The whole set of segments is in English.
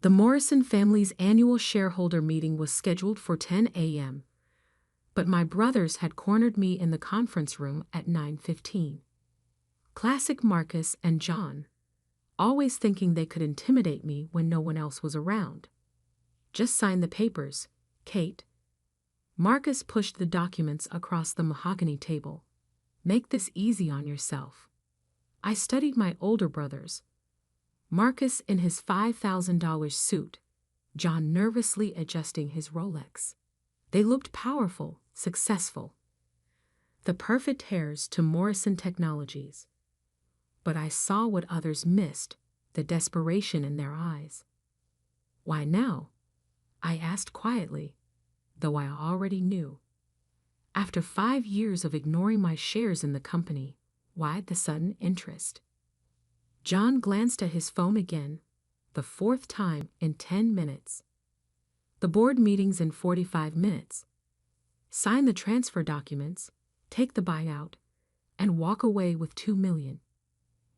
The Morrison family's annual shareholder meeting was scheduled for 10 a.m., but my brothers had cornered me in the conference room at 9:15. Classic Marcus and John, always thinking they could intimidate me when no one else was around. Just sign the papers, Kate. Marcus pushed the documents across the mahogany table. Make this easy on yourself. I studied my older brothers. Marcus in his $5,000 suit, John nervously adjusting his Rolex. They looked powerful, successful. The perfect heirs to Morrison Technologies. But I saw what others missed, the desperation in their eyes. Why now? I asked quietly, though I already knew. After 5 years of ignoring my shares in the company, why the sudden interest? John glanced at his phone again, the 4th time in 10 minutes. The board meeting's in 45 minutes. Sign the transfer documents, take the buyout, and walk away with $2 million.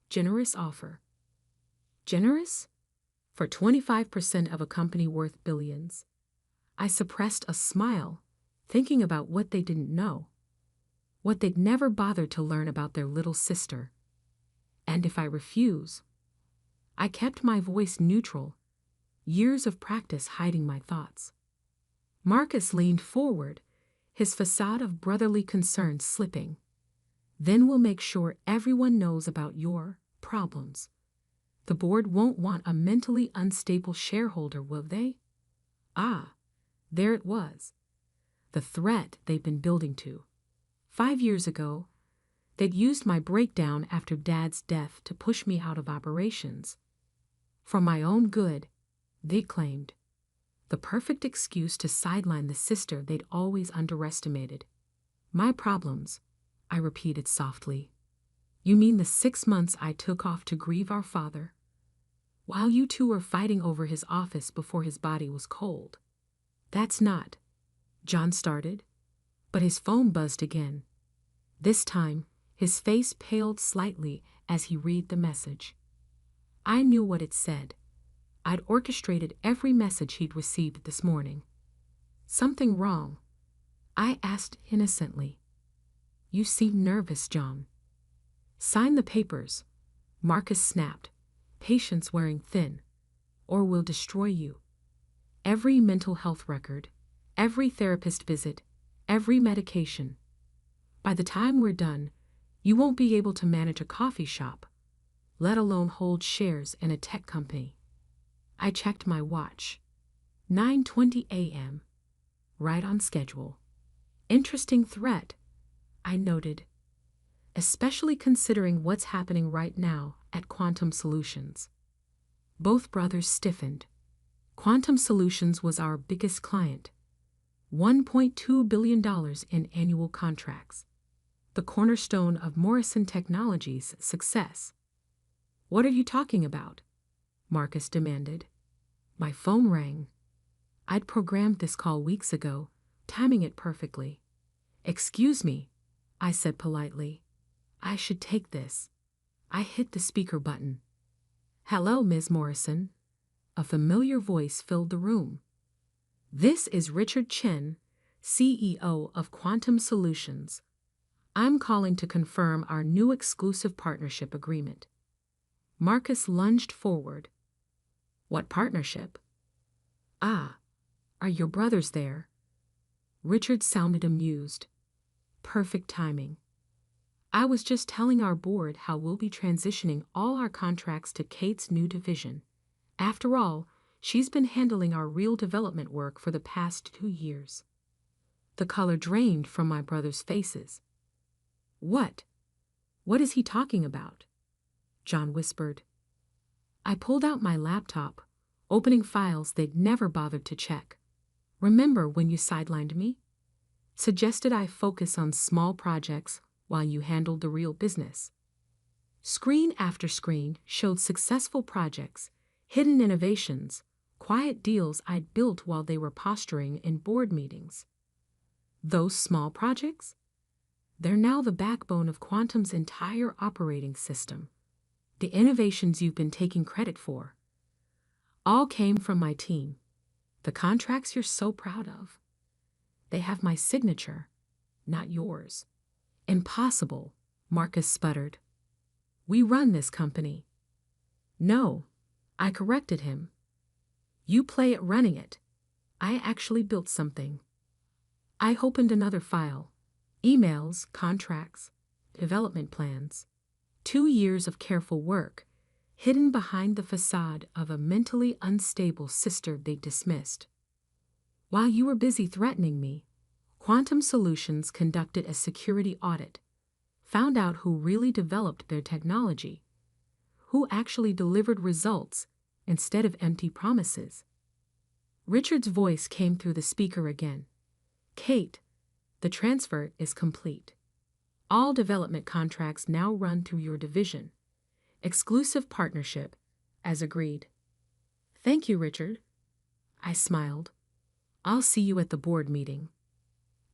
Generous offer. Generous? For 25% of a company worth billions. I suppressed a smile, thinking about what they didn't know. What they'd never bothered to learn about their little sister. And if I refuse? I kept my voice neutral, years of practice hiding my thoughts. Marcus leaned forward, his facade of brotherly concern slipping. Then we'll make sure everyone knows about your problems. The board won't want a mentally unstable shareholder, will they? Ah, there it was. The threat they've been building to. 5 years ago, they'd used my breakdown after Dad's death to push me out of operations. For my own good, they claimed. The perfect excuse to sideline the sister they'd always underestimated. My problems, I repeated softly. You mean the 6 months I took off to grieve our father? While you two were fighting over his office before his body was cold. That's not, John started, but his phone buzzed again. This time, his face paled slightly as he read the message. I knew what it said. I'd orchestrated every message he'd received this morning. Something wrong? I asked innocently. You seem nervous, John. Sign the papers, Marcus snapped, patience wearing thin, or we'll destroy you. Every mental health record, every therapist visit, every medication. By the time we're done, you won't be able to manage a coffee shop, let alone hold shares in a tech company. I checked my watch. 9:20 a.m. Right on schedule. Interesting threat, I noted. Especially considering what's happening right now at Quantum Solutions. Both brothers stiffened. Quantum Solutions was our biggest client. $1.2 billion in annual contracts. The cornerstone of Morrison Technologies' success. What are you talking about? Marcus demanded. My phone rang. I'd programmed this call weeks ago, timing it perfectly. Excuse me, I said politely. I should take this. I hit the speaker button. Hello, Ms. Morrison. A familiar voice filled the room. This is Richard Chen, CEO of Quantum Solutions. I'm calling to confirm our new exclusive partnership agreement. Marcus lunged forward. What partnership? Ah, are your brothers there? Richard sounded amused. Perfect timing. I was just telling our board how we'll be transitioning all our contracts to Kate's new division. After all, she's been handling our real development work for the past 2 years. The color drained from my brothers' faces. What? What is he talking about? John whispered. I pulled out my laptop, opening files they'd never bothered to check. Remember when you sidelined me? Suggested I focus on small projects while you handled the real business. Screen after screen showed successful projects, hidden innovations, quiet deals I'd built while they were posturing in board meetings. Those small projects? They're now the backbone of Quantum's entire operating system. The innovations you've been taking credit for. All came from my team. The contracts you're so proud of. They have my signature, not yours. Impossible, Marcus sputtered. We run this company. No, I corrected him. You play at running it. I actually built something. I opened another file. Emails, contracts, development plans. 2 years of careful work, hidden behind the facade of a mentally unstable sister they dismissed. While you were busy threatening me, Quantum Solutions conducted a security audit, found out who really developed their technology, who actually delivered results instead of empty promises. Richard's voice came through the speaker again. Kate, the transfer is complete. All development contracts now run through your division. Exclusive partnership, as agreed. Thank you, Richard. I smiled. I'll see you at the board meeting.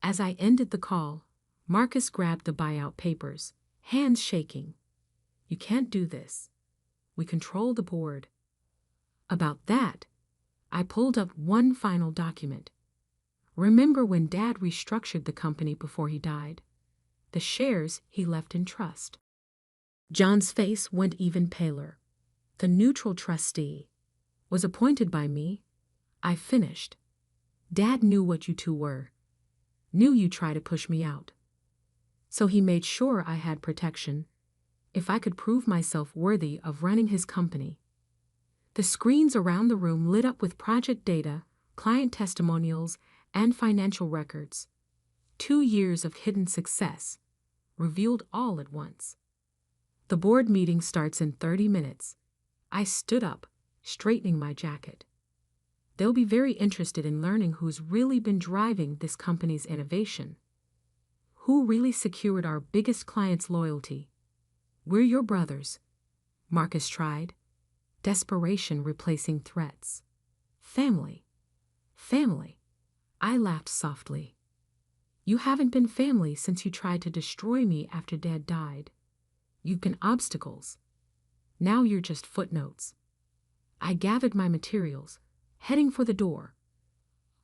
As I ended the call, Marcus grabbed the buyout papers, hands shaking. You can't do this. We control the board. About that, I pulled up one final document. Remember when Dad restructured the company before he died? The shares he left in trust. John's face went even paler. The neutral trustee was appointed by me. I finished. Dad knew what you two were. Knew you'd try to push me out. So he made sure I had protection if I could prove myself worthy of running his company. The screens around the room lit up with project data, client testimonials, and financial records. 2 years of hidden success, revealed all at once. The board meeting starts in 30 minutes. I stood up, straightening my jacket. They'll be very interested in learning who's really been driving this company's innovation. Who really secured our biggest client's loyalty? We're your brothers. Marcus tried. Desperation replacing threats. Family. Family. I laughed softly. You haven't been family since you tried to destroy me after Dad died. You've been obstacles. Now you're just footnotes. I gathered my materials, heading for the door.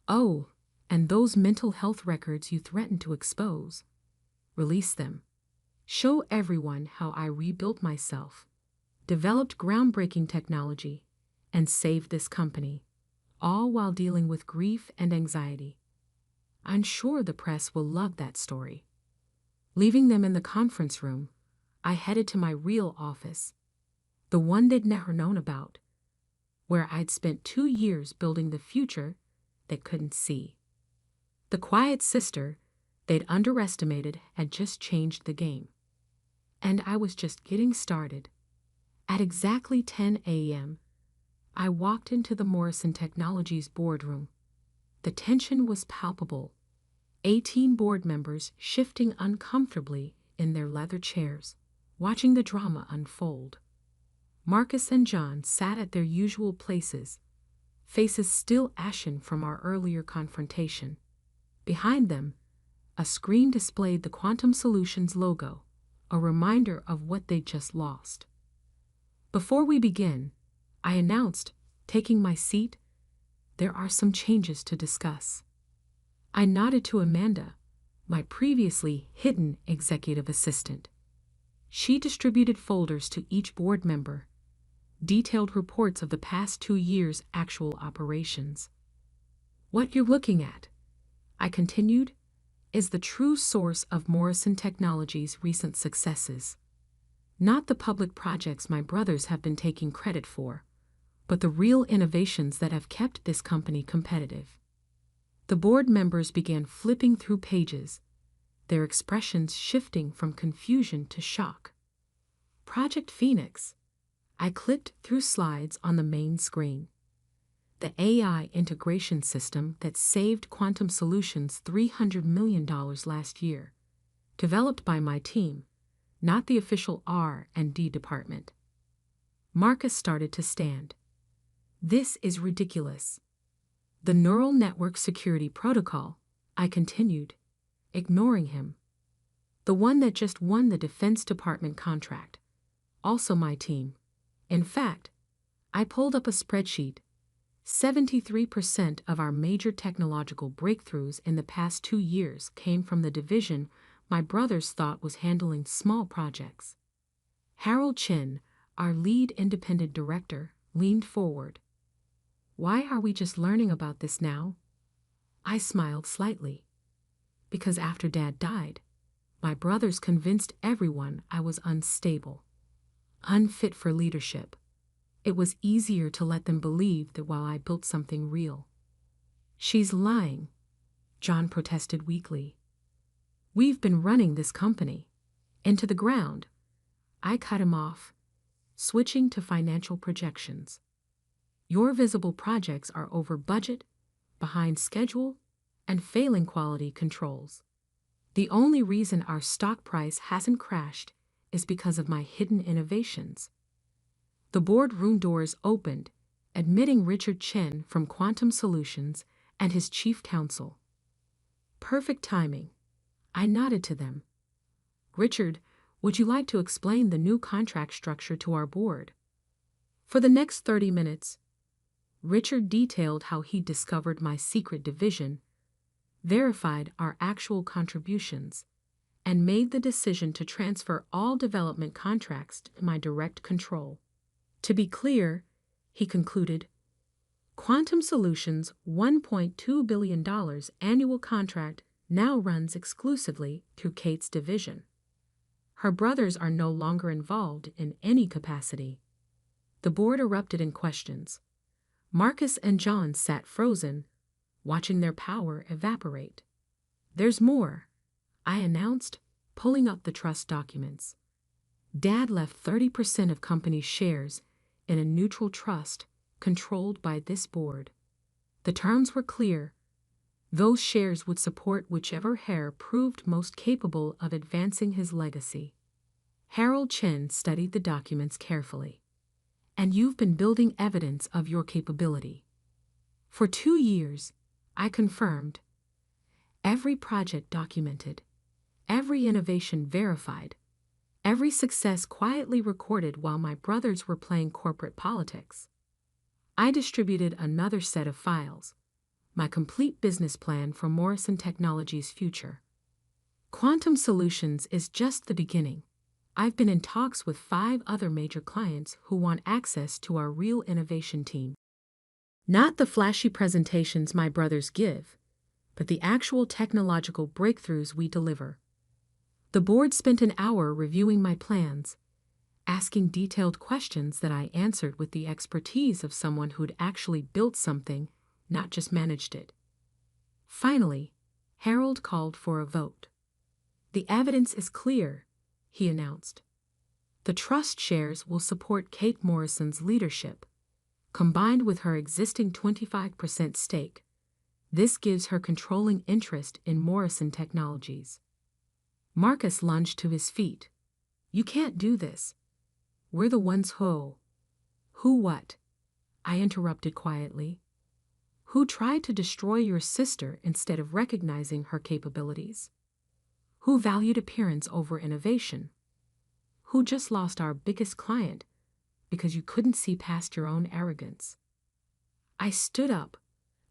Oh, and those mental health records you threatened to expose. Release them. Show everyone how I rebuilt myself, developed groundbreaking technology, and saved this company, all while dealing with grief and anxiety. I'm sure the press will love that story. Leaving them in the conference room, I headed to my real office, the one they'd never known about, where I'd spent 2 years building the future they couldn't see. The quiet sister they'd underestimated had just changed the game. And I was just getting started. At exactly 10 a.m., I walked into the Morrison Technologies boardroom. The tension was palpable. 18 board members shifting uncomfortably in their leather chairs, watching the drama unfold. Marcus and John sat at their usual places, faces still ashen from our earlier confrontation. Behind them, a screen displayed the Quantum Solutions logo, a reminder of what they'd just lost. Before we begin, I announced, taking my seat, there are some changes to discuss. I nodded to Amanda, my previously hidden executive assistant. She distributed folders to each board member, detailed reports of the past 2 years' actual operations. What you're looking at, I continued, is the true source of Morrison Technologies' recent successes. Not the public projects my brothers have been taking credit for, but the real innovations that have kept this company competitive. The board members began flipping through pages, their expressions shifting from confusion to shock. Project Phoenix. I clicked through slides on the main screen. The AI integration system that saved Quantum Solutions $300 million last year, developed by my team, not the official R&D department. Marcus started to stand. This is ridiculous. The neural network security protocol, I continued, ignoring him. The one that just won the Defense Department contract. Also my team. In fact, I pulled up a spreadsheet 73% of our major technological breakthroughs in the past 2 years came from the division my brothers thought was handling small projects. Harold Chin, our lead independent director, leaned forward. Why are we just learning about this now? I smiled slightly. Because after Dad died, my brothers convinced everyone I was unstable, unfit for leadership. It was easier to let them believe that while I built something real. She's lying, John protested weakly. We've been running this company into the ground. I cut him off, switching to financial projections. Your visible projects are over budget, behind schedule, and failing quality controls. The only reason our stock price hasn't crashed is because of my hidden innovations. The boardroom doors opened, admitting Richard Chen from Quantum Solutions and his chief counsel. Perfect timing. I nodded to them. Richard, would you like to explain the new contract structure to our board? For the next 30 minutes, Richard detailed how he discovered my secret division, verified our actual contributions, and made the decision to transfer all development contracts to my direct control. To be clear, he concluded, Quantum Solutions' $1.2 billion annual contract now runs exclusively through Kate's division. Her brothers are no longer involved in any capacity. The board erupted in questions. Marcus and John sat frozen, watching their power evaporate. There's more, I announced, pulling up the trust documents. Dad left 30% of company shares in a neutral trust controlled by this board. The terms were clear. Those shares would support whichever heir proved most capable of advancing his legacy. Harold Chen studied the documents carefully. And you've been building evidence of your capability. For 2 years, I confirmed. Every project documented, every innovation verified, every success quietly recorded while my brothers were playing corporate politics. I distributed another set of files, my complete business plan for Morrison Technologies' future. Quantum Solutions is just the beginning. I've been in talks with 5 other major clients who want access to our real innovation team. Not the flashy presentations my brothers give, but the actual technological breakthroughs we deliver. The board spent an hour reviewing my plans, asking detailed questions that I answered with the expertise of someone who'd actually built something, not just managed it. Finally, Harold called for a vote. The evidence is clear, he announced. The trust shares will support Kate Morrison's leadership. Combined with her existing 25% stake, this gives her controlling interest in Morrison Technologies. Marcus lunged to his feet. You can't do this. We're the ones who... Who what? I interrupted quietly. Who tried to destroy your sister instead of recognizing her capabilities? Who valued appearance over innovation? Who just lost our biggest client because you couldn't see past your own arrogance? I stood up,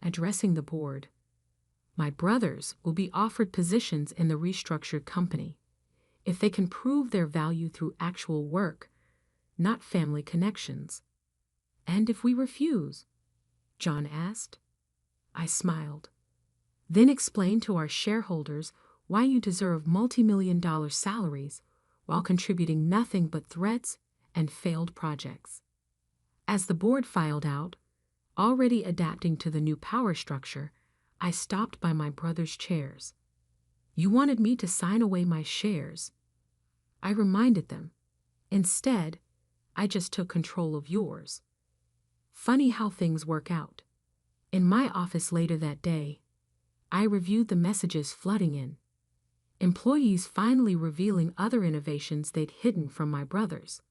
addressing the board. My brothers will be offered positions in the restructured company if they can prove their value through actual work, not family connections. And if we refuse? John asked. I smiled. Then explain to our shareholders why you deserve multi-million-dollar salaries while contributing nothing but threats and failed projects. As the board filed out, already adapting to the new power structure, I stopped by my brother's chairs. You wanted me to sign away my shares. I reminded them. Instead, I just took control of yours. Funny how things work out. In my office later that day, I reviewed the messages flooding in. Employees finally revealing other innovations they'd hidden from my brothers.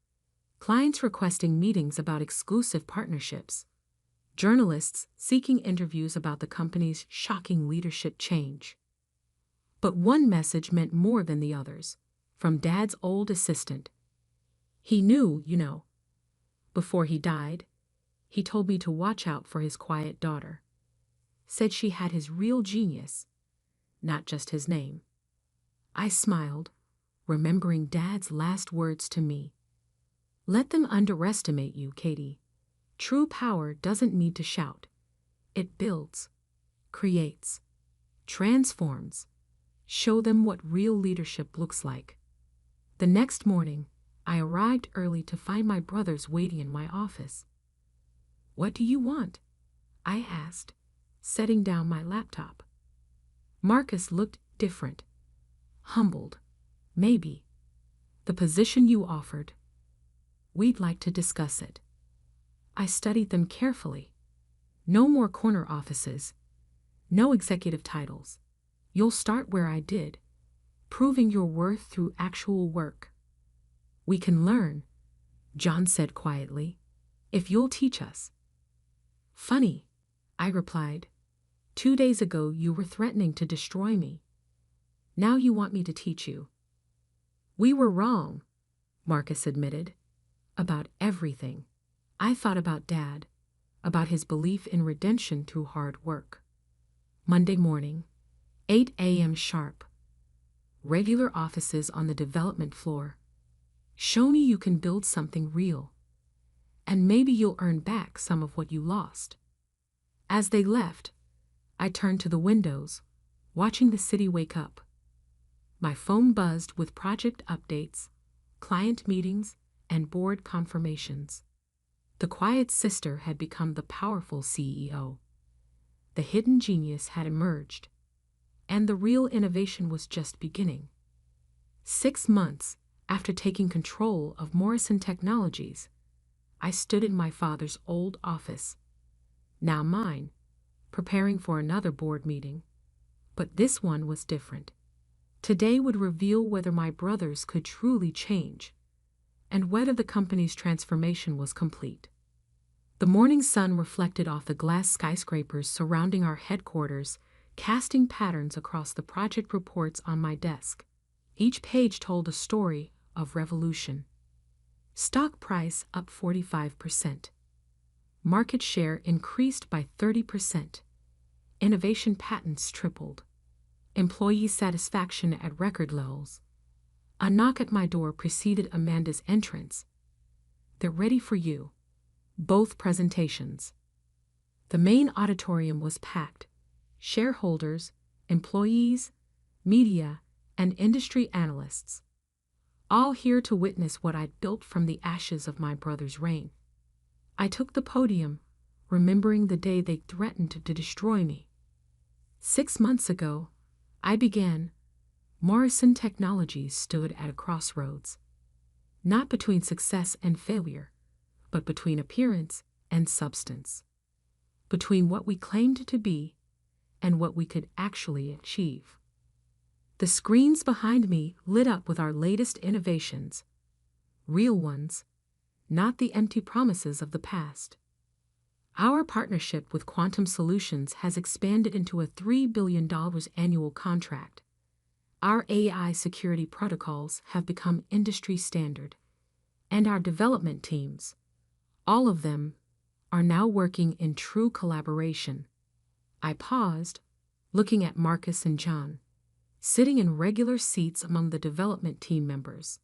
Clients requesting meetings about exclusive partnerships. Journalists seeking interviews about the company's shocking leadership change. But one message meant more than the others, from Dad's old assistant. He knew, before he died, He told me to watch out for his quiet daughter. Said she had his real genius, not just his name. I smiled, remembering Dad's last words to me. Let them underestimate you, Katie. True power doesn't need to shout. It builds, creates, transforms. Show them what real leadership looks like. The next morning, I arrived early to find my brothers waiting in my office. What do you want? I asked, setting down my laptop. Marcus looked different. Humbled. Maybe. The position you offered. We'd like to discuss it. I studied them carefully. No more corner offices. No executive titles. You'll start where I did, proving your worth through actual work. We can learn, John said quietly, if you'll teach us. Funny, I replied. 2 days ago you were threatening to destroy me. Now you want me to teach you. We were wrong, Marcus admitted. About everything. I thought about Dad, about his belief in redemption through hard work. Monday morning, 8 a.m. sharp. Regular offices on the development floor. Show me you can build something real. And maybe you'll earn back some of what you lost. As they left, I turned to the windows, watching the city wake up. My phone buzzed with project updates, client meetings, and board confirmations. The quiet sister had become the powerful CEO. The hidden genius had emerged, and the real innovation was just beginning. 6 months after taking control of Morrison Technologies, I stood in my father's old office, now mine, preparing for another board meeting. But this one was different. Today would reveal whether my brothers could truly change, and whether the company's transformation was complete. The morning sun reflected off the glass skyscrapers surrounding our headquarters, casting patterns across the project reports on my desk. Each page told a story of revolution. Stock price up 45%. Market share increased by 30%. Innovation patents tripled. Employee satisfaction at record levels. A knock at my door preceded Amanda's entrance. They're ready for you. Both presentations. The main auditorium was packed. Shareholders, employees, media, and industry analysts. All here to witness what I'd built from the ashes of my brother's reign. I took the podium, remembering the day they threatened to destroy me. 6 months ago, I began. Morrison Technologies stood at a crossroads. Not between success and failure, but between appearance and substance. Between what we claimed to be and what we could actually achieve. The screens behind me lit up with our latest innovations. Real ones, not the empty promises of the past. Our partnership with Quantum Solutions has expanded into a $3 billion annual contract. Our AI security protocols have become industry standard. And our development teams, all of them, are now working in true collaboration. I paused, looking at Marcus and John, sitting in regular seats among the development team members.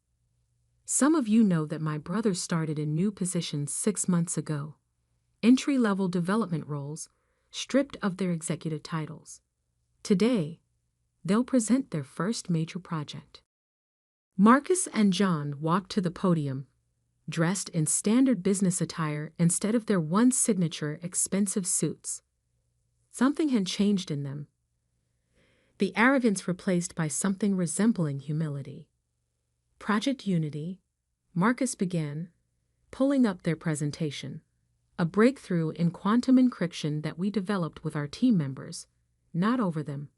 Some of you know that my brothers started in new positions 6 months ago. Entry-level development roles, stripped of their executive titles. Today, they'll present their first major project. Marcus and John walked to the podium, dressed in standard business attire instead of their once signature expensive suits. Something had changed in them. The arrogance replaced by something resembling humility. Project Unity, Marcus began, pulling up their presentation. A breakthrough in quantum encryption that we developed with our team members, not over them.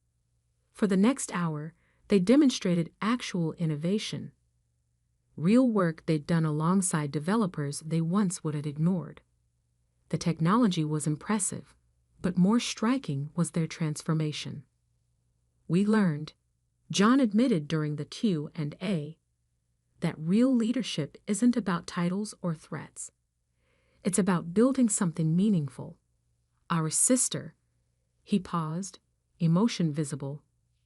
For the next hour, they demonstrated actual innovation. Real work they'd done alongside developers they once would have ignored. The technology was impressive, but more striking was their transformation. We learned, John admitted during the Q&A, that real leadership isn't about titles or threats. It's about building something meaningful. Our sister, he paused, emotion visible,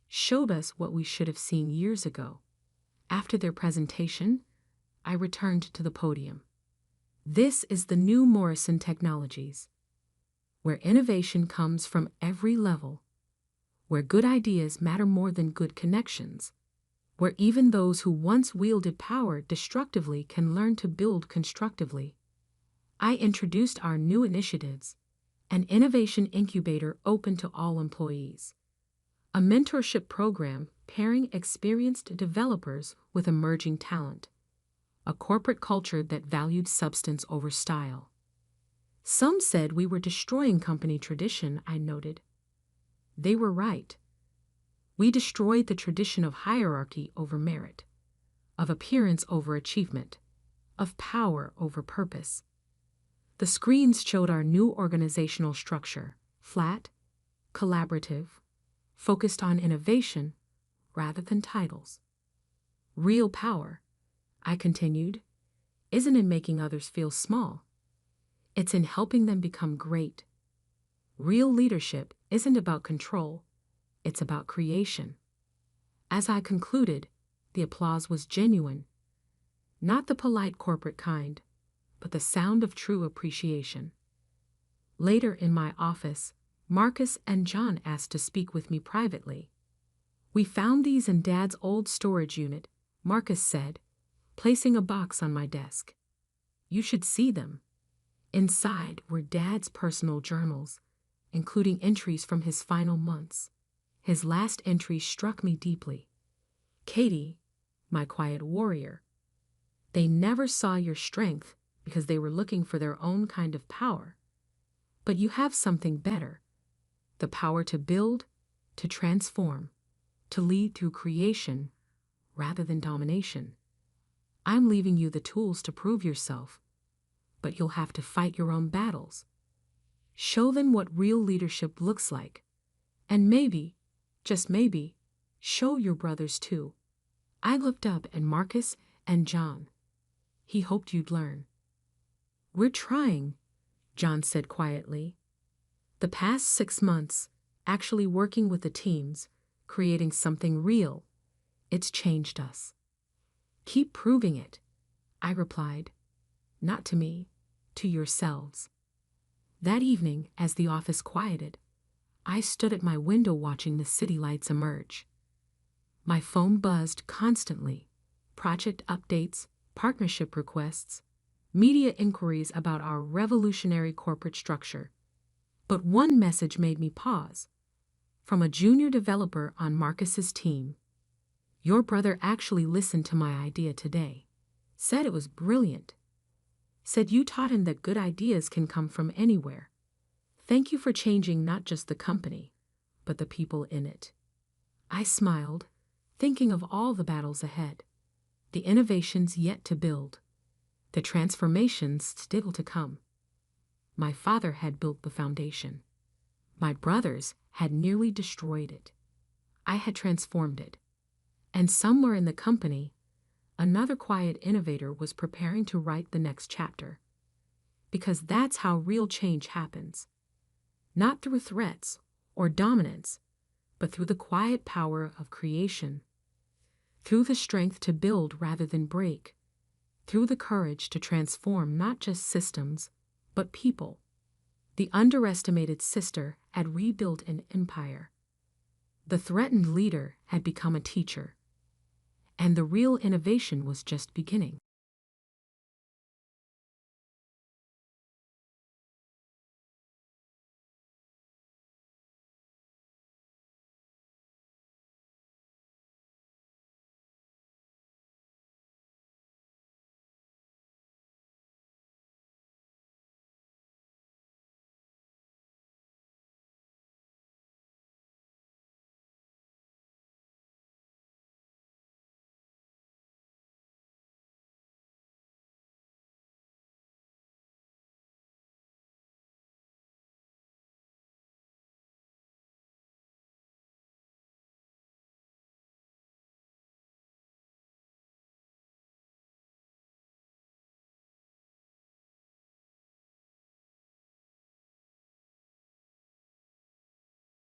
showed us what we should have seen years ago. After their presentation, I returned to the podium. This is the new Morrison Technologies, where innovation comes from every level, where good ideas matter more than good connections, where even those who once wielded power destructively can learn to build constructively. I introduced our new initiatives, an innovation incubator open to all employees, a mentorship program pairing experienced developers with emerging talent, a corporate culture that valued substance over style. Some said we were destroying company tradition, I noted. They were right. We destroyed the tradition of hierarchy over merit, of appearance over achievement, of power over purpose. The screens showed our new organizational structure, flat, collaborative, focused on innovation rather than titles. Real power, I continued, isn't in making others feel small. It's in helping them become great. Real leadership isn't about control, it's about creation. As I concluded, the applause was genuine, not the polite corporate kind, but the sound of true appreciation. Later in my office, Marcus and John asked to speak with me privately. We found these in Dad's old storage unit, Marcus said, placing a box on my desk. You should see them. Inside were Dad's personal journals, including entries from his final months. His last entry struck me deeply. Katie, my quiet warrior. They never saw your strength because they were looking for their own kind of power. But you have something better. The power to build, to transform, to lead through creation rather than domination. I'm leaving you the tools to prove yourself, but you'll have to fight your own battles. Show them what real leadership looks like. And maybe, just maybe, show your brothers too. I looked up at Marcus and John. He hoped you'd learn. We're trying, John said quietly. The past 6 months, actually working with the teams, creating something real, it's changed us. Keep proving it, I replied. Not to me, to yourselves. That evening, as the office quieted, I stood at my window watching the city lights emerge. My phone buzzed constantly, project updates, partnership requests, media inquiries about our revolutionary corporate structure. But one message made me pause. From a junior developer on Marcus's team. Your brother actually listened to my idea today. Said it was brilliant. Said you taught him that good ideas can come from anywhere. Thank you for changing not just the company, but the people in it. I smiled, thinking of all the battles ahead, the innovations yet to build, the transformations still to come. My father had built the foundation. My brothers had nearly destroyed it. I had transformed it. And somewhere in the company, another quiet innovator was preparing to write the next chapter. Because that's how real change happens. Not through threats or dominance, but through the quiet power of creation. Through the strength to build rather than break. Through the courage to transform not just systems, but people. The underestimated sister had rebuilt an empire. The threatened leader had become a teacher. And the real innovation was just beginning.